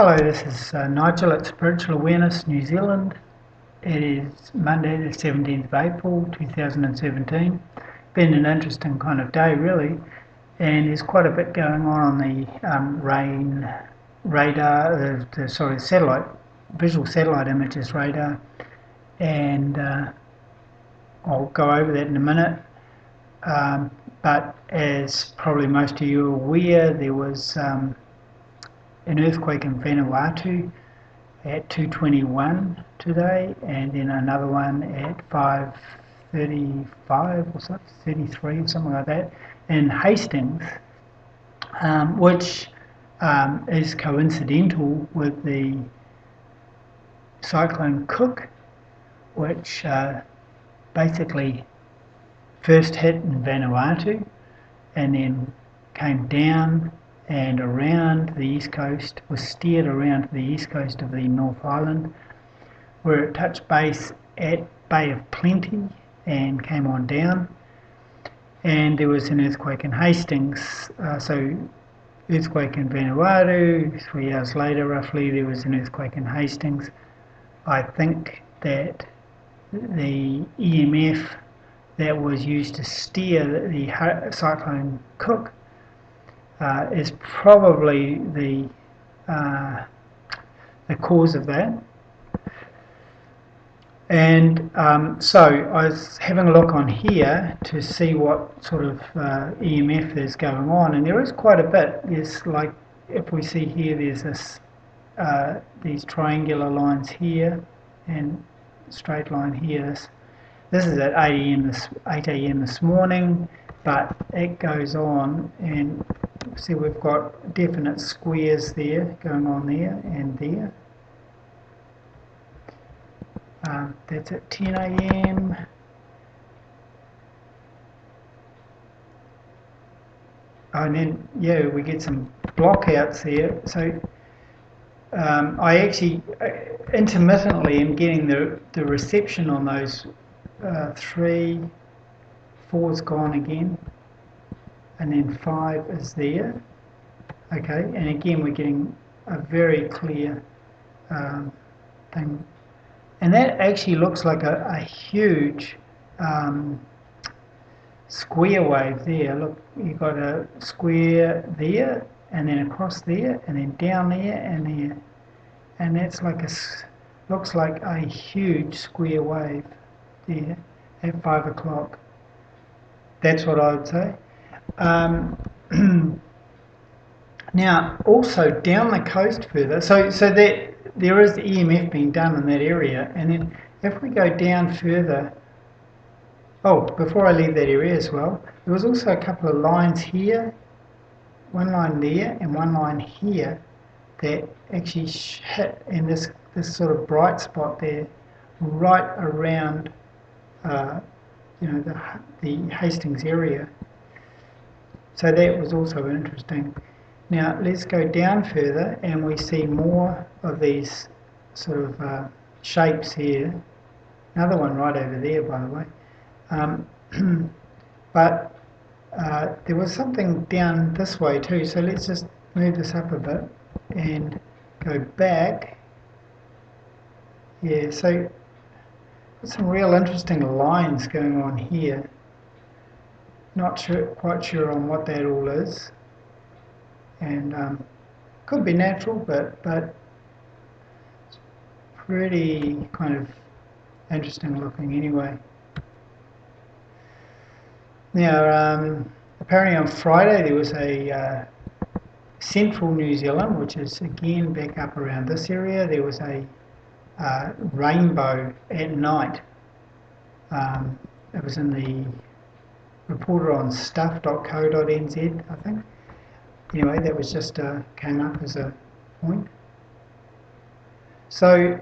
Hello, this is Nigel at Spiritual Awareness New Zealand. It is Monday the 17th of April 2017. Been an interesting kind of day really, and there's quite a bit going on the rain radar, satellite, visual satellite images radar, and I'll go over that in a minute. But as probably most of you are aware, there was an earthquake in Vanuatu at 2:21 today, and then another one at 5:35 or something, 33 or something like that, in Hastings, which is coincidental with the cyclone Cook, which basically first hit in Vanuatu and then came down and around the east coast, was steered around the east coast of the North Island, where it touched base at Bay of Plenty and came on down. And there was an earthquake in Hastings, so earthquake in Vanuatu, 3 hours later roughly there was an earthquake in Hastings. I think that the EMF that was used to steer the cyclone Cook is probably the cause of that. And so I was having a look on here to see what sort of EMF is going on, and there is quite a bit. There's, like, if we see here, there's this these triangular lines here and straight line here. This is at 8 a.m. this morning, but it goes on, and see we've got definite squares there going on there and there. That's at 10 a.m. Oh, and then we get some blockouts there. So I actually intermittently am getting the reception on those 3, 4's gone again, and then 5 is there. Okay, and again we're getting a very clear thing, and that actually looks like a huge square wave there. Look, you've got a square there, and then across there, and then down there and there, and that's like looks like a huge square wave there at 5 o'clock. That's what I would say. Now, also down the coast further, so that there is EMF being done in that area, and then if we go down further, before I leave that area as well, there was also a couple of lines here, one line there and one line here, that actually hit in this sort of bright spot there, right around the Hastings area. So that was also interesting. Now let's go down further, and we see more of these sort of shapes here. Another one right over there, by the way. But there was something down this way too, so let's just move this up a bit and go back. Yeah, so some real interesting lines going on here. Not quite sure on what that all is, and could be natural, but it's pretty kind of interesting looking anyway. Now, apparently on Friday there was a central New Zealand, which is again back up around this area, there was a rainbow at night. It was in the reporter on stuff.co.nz, I think. Anyway, that was just came up as a point. So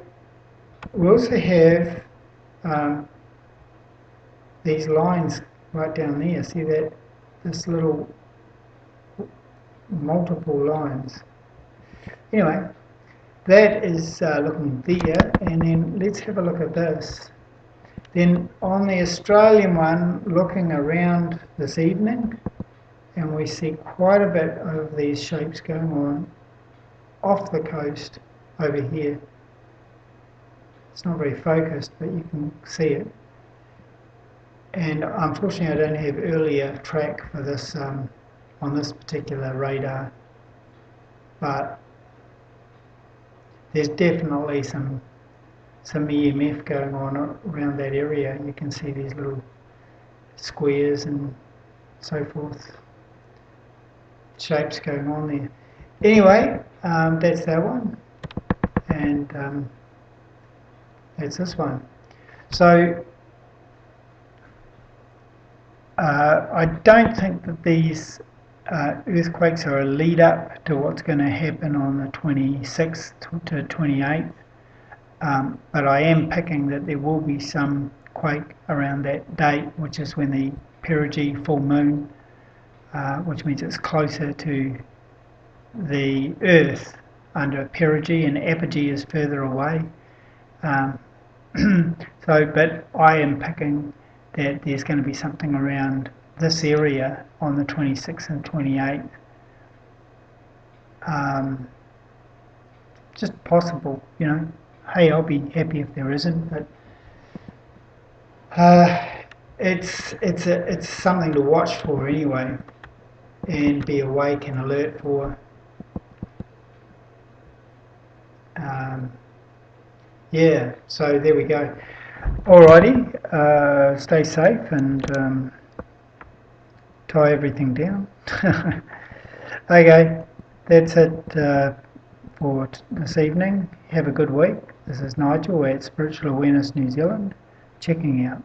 we also have these lines right down there. See that? This little multiple lines. Anyway, that is looking there, and then let's have a look at this. Then on the Australian one, looking around this evening, and we see quite a bit of these shapes going on off the coast over here. It's not very focused, but you can see it. And unfortunately, I don't have earlier track for this on this particular radar, but there's definitely some EMF going on around that area. You can see these little squares and so forth, shapes going on there. Anyway, that's that one, and that's this one. So I don't think that these earthquakes are a lead up to what's going to happen on the 26th to 28th, but I am picking that there will be some quake around that date, which is when the perigee full moon, which means it's closer to the Earth under perigee, and apogee is further away. But I am picking that there's going to be something around this area on the 26th and 28th. Just possible, you know. Hey, I'll be happy if there isn't, but it's something to watch for anyway, and be awake and alert for. Yeah, so there we go. Alrighty, stay safe and tie everything down. Okay, that's it for this evening. Have a good week. This is Nigel at Spiritual Awareness New Zealand, checking out.